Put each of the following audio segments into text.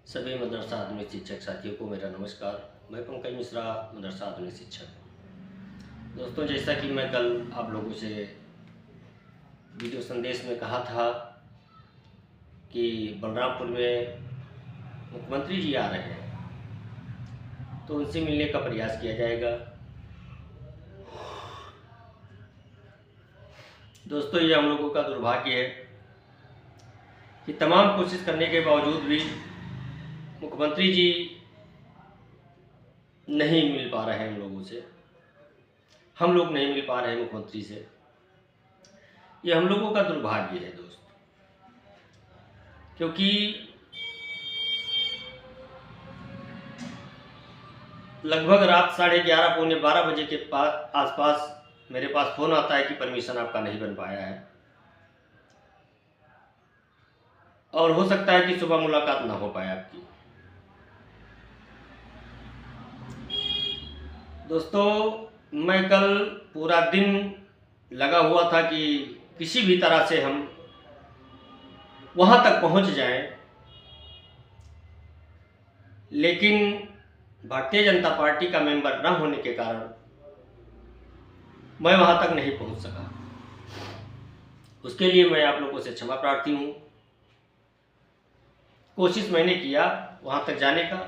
सभी मदरसा आधुनिक शिक्षक साथियों को मेरा नमस्कार। मैं पंकज मिश्रा, मदरसा आधुनिक शिक्षक। दोस्तों, जैसा कि मैं कल आप लोगों से वीडियो संदेश में कहा था कि बलरामपुर में मुख्यमंत्री जी आ रहे हैं, तो उनसे मिलने का प्रयास किया जाएगा। दोस्तों, ये हम लोगों का दुर्भाग्य है कि तमाम कोशिश करने के बावजूद भी मुख्यमंत्री जी नहीं मिल पा रहे हैं हम लोगों से। हम लोग नहीं मिल पा रहे हैं मुख्यमंत्री से। ये हम लोगों का दुर्भाग्य है दोस्त, क्योंकि लगभग रात 11:30 पौने 12 बजे के आसपास मेरे पास फ़ोन आता है कि परमिशन आपका नहीं बन पाया है और हो सकता है कि सुबह मुलाकात ना हो पाए आपकी। दोस्तों, मैं कल पूरा दिन लगा हुआ था कि किसी भी तरह से हम वहाँ तक पहुँच जाएं, लेकिन भारतीय जनता पार्टी का मेंबर न होने के कारण मैं वहाँ तक नहीं पहुँच सका। उसके लिए मैं आप लोगों से क्षमा प्रार्थी हूँ। कोशिश मैंने किया वहाँ तक जाने का,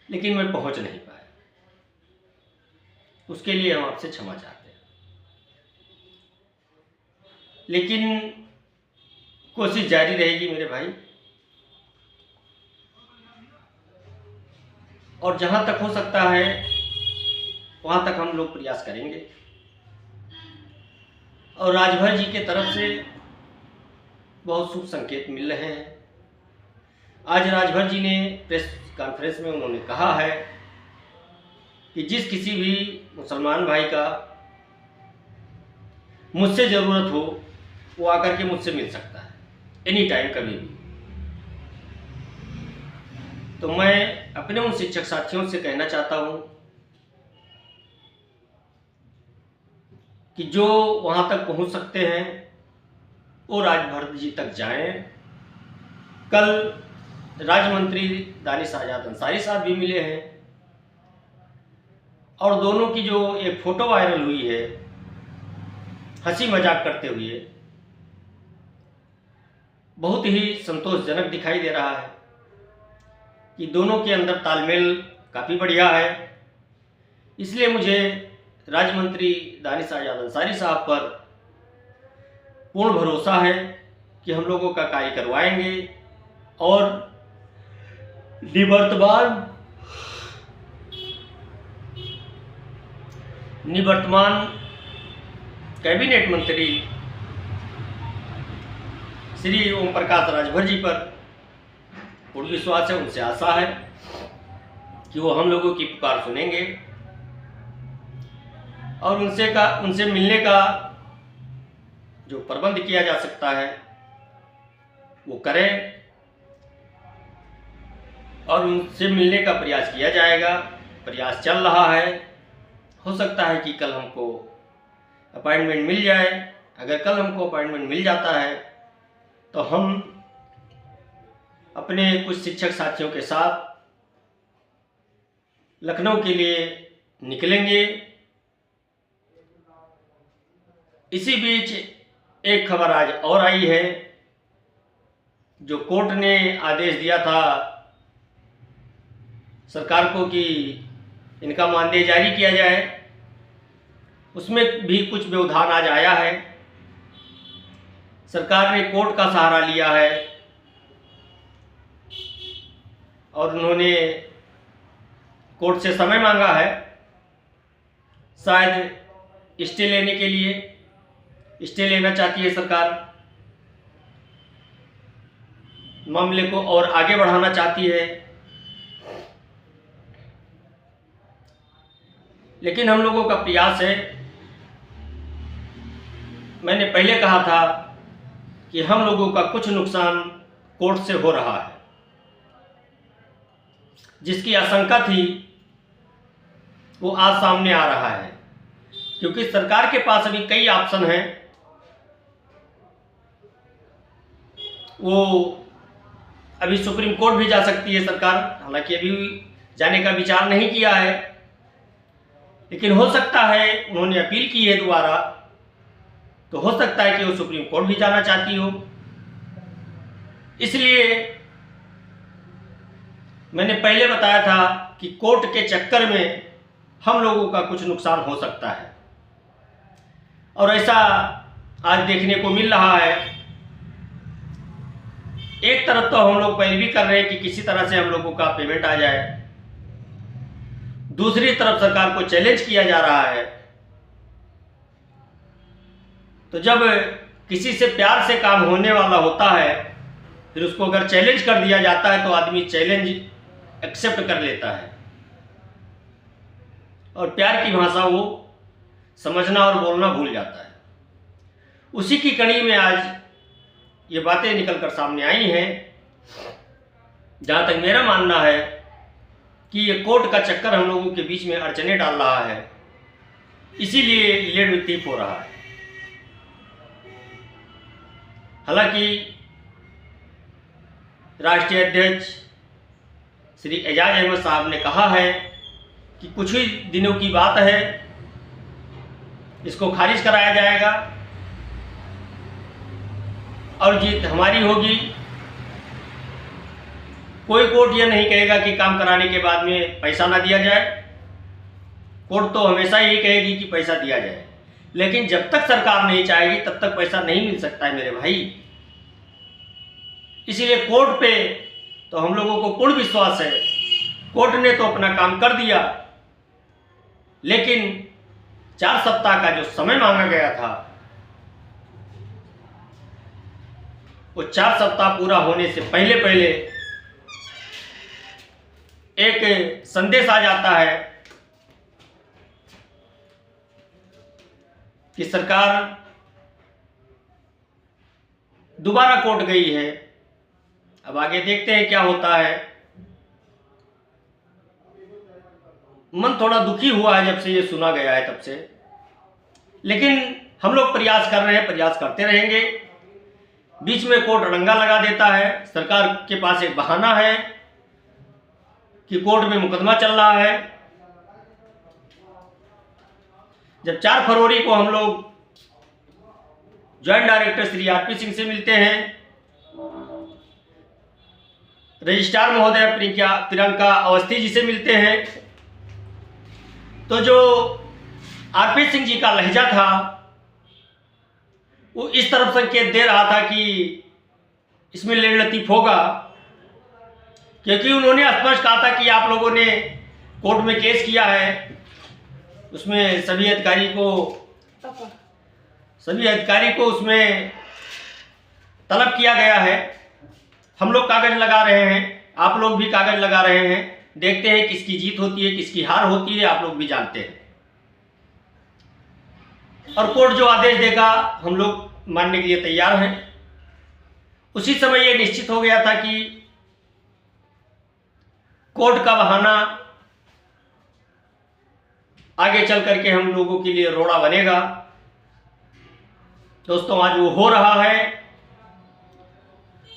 लेकिन मैं पहुँच नहीं पाया। उसके लिए हम आपसे क्षमा चाहते हैं, लेकिन कोशिश जारी रहेगी मेरे भाई, और जहाँ तक हो सकता है वहाँ तक हम लोग प्रयास करेंगे। और राजभर जी के तरफ से बहुत शुभ संकेत मिल रहे हैं। आज राजभर जी ने प्रेस कॉन्फ्रेंस में उन्होंने कहा है कि जिस किसी भी मुसलमान भाई का मुझसे ज़रूरत हो वो आकर के मुझसे मिल सकता है एनी टाइम, कभी भी। तो मैं अपने उन शिक्षक साथियों से कहना चाहता हूँ कि जो वहाँ तक पहुँच सकते हैं वो राजभर जी तक जाएं। कल राज्य मंत्री दानिश आज़ाद अंसारी साहब भी मिले हैं और दोनों की जो एक फ़ोटो वायरल हुई है हंसी मजाक करते हुए, बहुत ही संतोषजनक दिखाई दे रहा है कि दोनों के अंदर तालमेल काफ़ी बढ़िया है। इसलिए मुझे राज्य मंत्री दानिश आज़ाद अंसारी साहब पर पूर्ण भरोसा है कि हम लोगों का कार्य करवाएंगे और निवर्तमान कैबिनेट मंत्री श्री ओम प्रकाश राजभर जी पर पूर्ण विश्वास है, उनसे आशा है कि वो हम लोगों की पुकार सुनेंगे और उनसे मिलने का जो प्रबंध किया जा सकता है वो करें और उनसे मिलने का प्रयास किया जाएगा। प्रयास चल रहा है। हो सकता है कि कल हमको अपॉइंटमेंट मिल जाए। अगर कल हमको अपॉइंटमेंट मिल जाता है तो हम अपने कुछ शिक्षक साथियों के साथ लखनऊ के लिए निकलेंगे। इसी बीच एक खबर आज और आई है, जो कोर्ट ने आदेश दिया था सरकार को कि इनका मानदेय जारी किया जाए, उसमें भी कुछ व्यवधान आज आया है। सरकार ने कोर्ट का सहारा लिया है और उन्होंने कोर्ट से समय मांगा है, शायद स्टे लेने के लिए। स्टे लेना चाहती है सरकार, मामले को और आगे बढ़ाना चाहती है। लेकिन हम लोगों का प्रयास है, मैंने पहले कहा था कि हम लोगों का कुछ नुकसान कोर्ट से हो रहा है, जिसकी आशंका थी वो आज सामने आ रहा है, क्योंकि सरकार के पास अभी कई ऑप्शन हैं। वो अभी सुप्रीम कोर्ट भी जा सकती है सरकार, हालांकि अभी जाने का विचार नहीं किया है, लेकिन हो सकता है, उन्होंने अपील की है दोबारा, तो हो सकता है कि वो सुप्रीम कोर्ट भी जाना चाहती हो। इसलिए मैंने पहले बताया था कि कोर्ट के चक्कर में हम लोगों का कुछ नुकसान हो सकता है, और ऐसा आज देखने को मिल रहा है। एक तरफ तो हम लोग पहले भी कर रहे हैं कि किसी तरह से हम लोगों का पेमेंट आ जाए, दूसरी तरफ सरकार को चैलेंज किया जा रहा है। तो जब किसी से प्यार से काम होने वाला होता है, फिर उसको अगर चैलेंज कर दिया जाता है तो आदमी चैलेंज एक्सेप्ट कर लेता है, और प्यार की भाषा वो समझना और बोलना भूल जाता है। उसी की कड़ी में आज ये बातें निकलकर सामने आई हैं। जहाँ तक मेरा मानना है कि ये कोर्ट का चक्कर हम लोगों के बीच में अड़चने डाल रहा है, इसीलिए लेट वितीप हो रहा है। हालांकि राष्ट्रीय अध्यक्ष श्री एजाज अहमद साहब ने कहा है कि कुछ ही दिनों की बात है, इसको खारिज कराया जाएगा और जीत हमारी होगी। कोई कोर्ट यह नहीं कहेगा कि काम कराने के बाद में पैसा ना दिया जाए, कोर्ट तो हमेशा यही कहेगी कि पैसा दिया जाए, लेकिन जब तक सरकार नहीं चाहेगी तब तक पैसा नहीं मिल सकता है मेरे भाई। इसीलिए कोर्ट पे तो हम लोगों को पूर्ण विश्वास है, कोर्ट ने तो अपना काम कर दिया, लेकिन 4 सप्ताह का जो समय मांगा गया था, वो 4 सप्ताह पूरा होने से पहले पहले एक संदेश आ जाता है कि सरकार दोबारा कोर्ट गई है। अब आगे देखते हैं क्या होता है। मन थोड़ा दुखी हुआ है जब से ये सुना गया है तब से, लेकिन हम लोग प्रयास कर रहे हैं, प्रयास करते रहेंगे। बीच में कोर्ट अड़ंगा लगा देता है, सरकार के पास एक बहाना है कि कोर्ट में मुकदमा चल रहा है। जब 4 फरवरी को हम लोग joint director Shri RP Singh से मिलते हैं, रजिस्ट्रार महोदय प्रियंका अवस्थी जी से मिलते हैं, तो जो आरपी सिंह जी का लहजा था वो इस तरफ संकेत दे रहा था कि इसमें लेट लतीफ होगा, क्योंकि उन्होंने स्पष्ट कहा था कि आप लोगों ने कोर्ट में केस किया है, उसमें सभी अधिकारी को उसमें तलब किया गया है। हम लोग कागज लगा रहे हैं, आप लोग भी कागज लगा रहे हैं, देखते हैं किसकी जीत होती है किसकी हार होती है, आप लोग भी जानते हैं। और कोर्ट जो आदेश देगा हम लोग मानने के लिए तैयार हैं। उसी समय ये निश्चित हो गया था कि कोर्ट का बहाना आगे चल करके हम लोगों के लिए रोड़ा बनेगा। दोस्तों, आज वो हो रहा है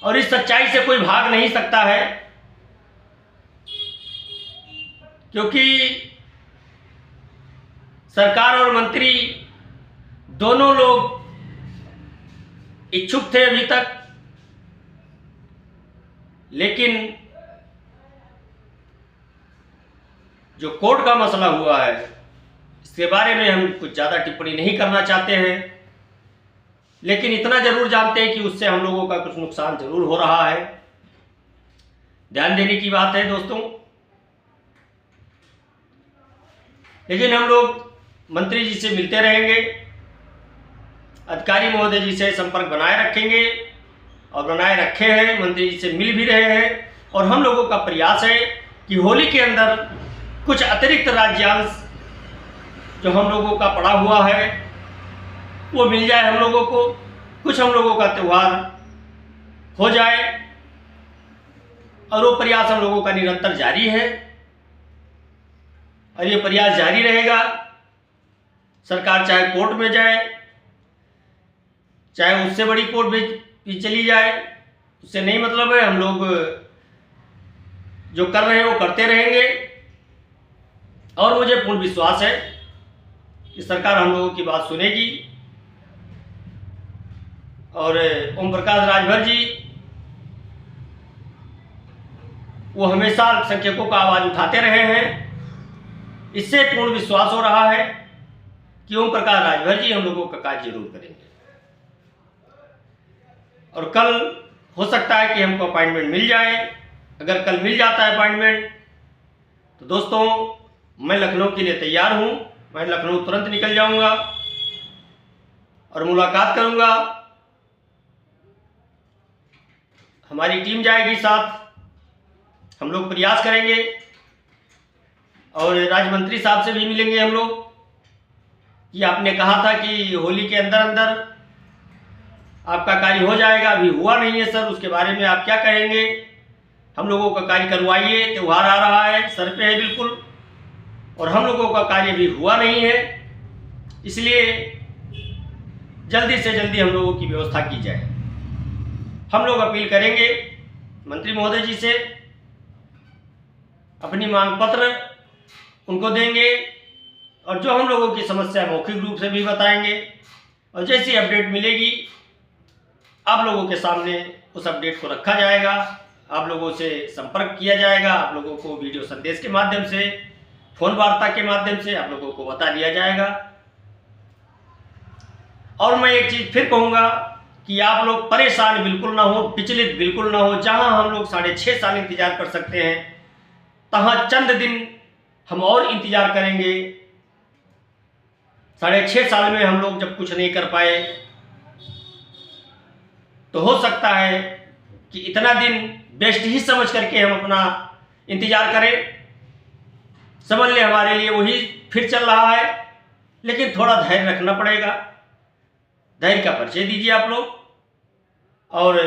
और इस सच्चाई से कोई भाग नहीं सकता है, क्योंकि सरकार और मंत्री दोनों लोग इच्छुक थे अभी तक, लेकिन जो कोर्ट का मसला हुआ है इसके बारे में हम कुछ ज़्यादा टिप्पणी नहीं करना चाहते हैं, लेकिन इतना जरूर जानते हैं कि उससे हम लोगों का कुछ नुकसान जरूर हो रहा है। ध्यान देने की बात है दोस्तों। लेकिन हम लोग मंत्री जी से मिलते रहेंगे, अधिकारी महोदय जी से संपर्क बनाए रखेंगे और बनाए रखे हैं, मंत्री जी से मिल भी रहे हैं। और हम लोगों का प्रयास है कि होली के अंदर कुछ अतिरिक्त राज्यांश जो हम लोगों का पड़ा हुआ है वो मिल जाए हम लोगों को, कुछ हम लोगों का त्यौहार हो जाए, और वो प्रयास हम लोगों का निरंतर जारी है और ये प्रयास जारी रहेगा। सरकार चाहे कोर्ट में जाए, चाहे उससे बड़ी कोर्ट में चली जाए, उससे नहीं मतलब है। हम लोग जो कर रहे हैं वो करते रहेंगे और मुझे पूर्ण विश्वास है कि सरकार हम लोगों की बात सुनेगी। और ओम प्रकाश राजभर जी वो हमेशा अल्पसंख्यकों का आवाज़ उठाते रहे हैं। इससे पूर्ण विश्वास हो रहा है कि ओम प्रकाश राजभर जी हम लोगों का कार्य जरूर करेंगे। और कल हो सकता है कि हमको अपॉइंटमेंट मिल जाए। अगर कल मिल जाता है अपॉइंटमेंट तो दोस्तों मैं लखनऊ के लिए तैयार हूँ। मैं लखनऊ तुरंत निकल जाऊँगा और मुलाकात करूँगा। हमारी टीम जाएगी साथ, हम लोग प्रयास करेंगे और राज्य मंत्री साहब से भी मिलेंगे हम लोग कि आपने कहा था कि होली के अंदर अंदर आपका कार्य हो जाएगा, अभी हुआ नहीं है सर, उसके बारे में आप क्या कहेंगे? हम लोगों का कार्य करवाइए, त्यौहार आ रहा है, सर पे है बिल्कुल, और हम लोगों का कार्य भी हुआ नहीं है, इसलिए जल्दी से जल्दी हम लोगों की व्यवस्था की जाए। हम लोग अपील करेंगे मंत्री महोदय जी से, अपनी मांग पत्र उनको देंगे और जो हम लोगों की समस्या मौखिक रूप से भी बताएंगे और जैसी अपडेट मिलेगी आप लोगों के सामने उस अपडेट को रखा जाएगा, आप लोगों से संपर्क किया जाएगा, आप लोगों को वीडियो संदेश के माध्यम से, फोन वार्ता के माध्यम से आप लोगों को बता दिया जाएगा। और मैं एक चीज़ फिर कहूँगा कि आप लोग परेशान बिल्कुल ना हो, विचलित बिल्कुल ना हो। जहाँ हम लोग 6.5 साल इंतजार कर सकते हैं तहाँ चंद दिन हम और इंतजार करेंगे। 6.5 साल में हम लोग जब कुछ नहीं कर पाए तो हो सकता है कि इतना दिन बेस्ट ही समझ करके हम अपना इंतजार करें। समझ ले हमारे लिए वही फिर चल रहा है, लेकिन थोड़ा धैर्य रखना पड़ेगा। धैर्य का परिचय दीजिए आप लोग और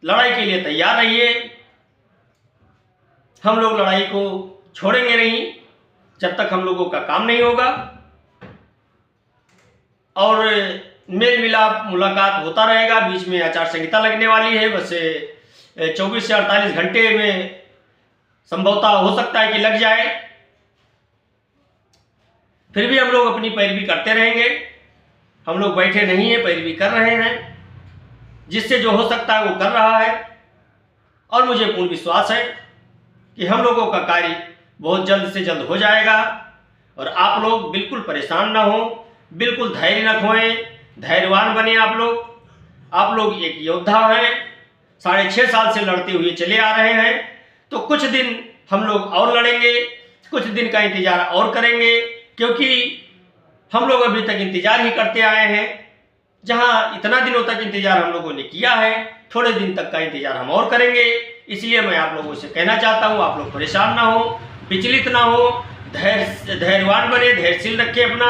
लड़ाई के लिए तैयार रहिए। हम लोग लड़ाई को छोड़ेंगे नहीं जब तक हम लोगों का काम नहीं होगा। और मेल मिलाप मुलाकात होता रहेगा। बीच में आचार संहिता लगने वाली है, बस 24 से 48 घंटे में संभवतः हो सकता है कि लग जाए। फिर भी हम लोग अपनी पैरवी करते रहेंगे। हम लोग बैठे नहीं हैं, पैरवी कर रहे हैं। जिससे जो हो सकता है वो कर रहा है और मुझे पूर्ण विश्वास है कि हम लोगों का कार्य बहुत जल्द से जल्द हो जाएगा। और आप लोग बिल्कुल परेशान ना हो, बिल्कुल धैर्य न खोएं, धैर्यवान बने। आप लोग एक योद्धा हैं, 6.5 साल से लड़ते हुए चले आ रहे हैं। तो कुछ दिन हम लोग और लड़ेंगे, कुछ दिन का इंतजार और करेंगे, क्योंकि हम लोग अभी तक इंतजार ही करते आए हैं। जहां इतना दिनों तक इंतजार हम लोगों ने किया है, थोड़े दिन तक का इंतजार हम और करेंगे। इसलिए मैं आप लोगों से कहना चाहता हूं, आप लोग परेशान ना हो, विचलित ना हो, धैर्यवान बने, धैर्यशील रखें अपना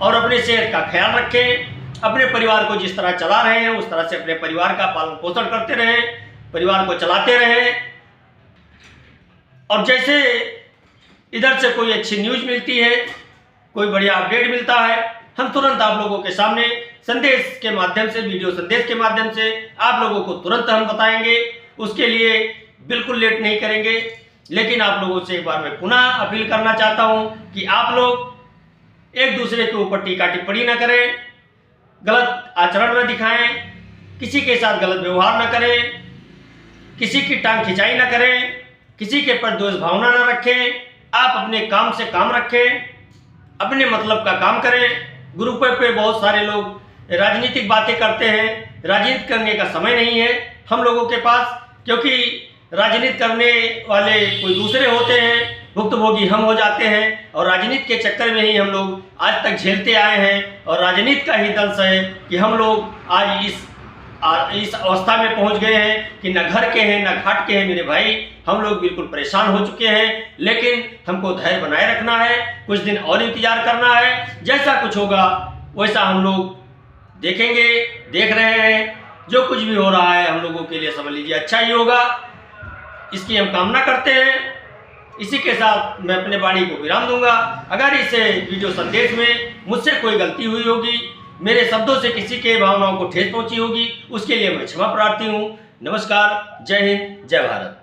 और अपने सेहत का ख्याल रखें। अपने परिवार को जिस तरह चला रहे हैं उस तरह से अपने परिवार का पालन पोषण करते रहें, परिवार को चलाते रहें। और जैसे इधर से कोई अच्छी न्यूज़ मिलती है, कोई बढ़िया अपडेट मिलता है, हम तुरंत आप लोगों के सामने संदेश के माध्यम से, वीडियो संदेश के माध्यम से आप लोगों को तुरंत हम बताएंगे। उसके लिए बिल्कुल लेट नहीं करेंगे। लेकिन आप लोगों से एक बार मैं पुनः अपील करना चाहता हूं कि आप लोग एक दूसरे के ऊपर टीका टिप्पणी न करें, गलत आचरण न दिखाएं, किसी के साथ गलत व्यवहार न करें, किसी की टांग खिंचाई न करें, किसी के प्रति द्वेष भावना न रखें। आप अपने काम से काम रखें, अपने मतलब का काम करें। ग्रुप पे बहुत सारे लोग राजनीतिक बातें करते हैं, राजनीति करने का समय नहीं है हम लोगों के पास, क्योंकि राजनीति करने वाले कोई दूसरे होते हैं, भुक्तभोगी हम हो जाते हैं। और राजनीति के चक्कर में ही हम लोग आज तक झेलते आए हैं और राजनीति का ही दंश है कि हम लोग आज इस अवस्था में पहुंच गए हैं कि न घर के हैं न घाट के हैं। मेरे भाई, हम लोग बिल्कुल परेशान हो चुके हैं, लेकिन हमको धैर्य बनाए रखना है, कुछ दिन और इंतजार करना है। जैसा कुछ होगा वैसा हम लोग देखेंगे, देख रहे हैं। जो कुछ भी हो रहा है हम लोगों के लिए समझ लीजिए अच्छा ही होगा, इसकी हम कामना करते हैं। इसी के साथ मैं अपने वाणी को विराम दूंगा। अगर इस वीडियो संदेश में मुझसे कोई गलती हुई होगी, मेरे शब्दों से किसी के भावनाओं को ठेस पहुंची होगी, उसके लिए मैं क्षमा प्रार्थी हूं। नमस्कार, जय हिंद, जय भारत।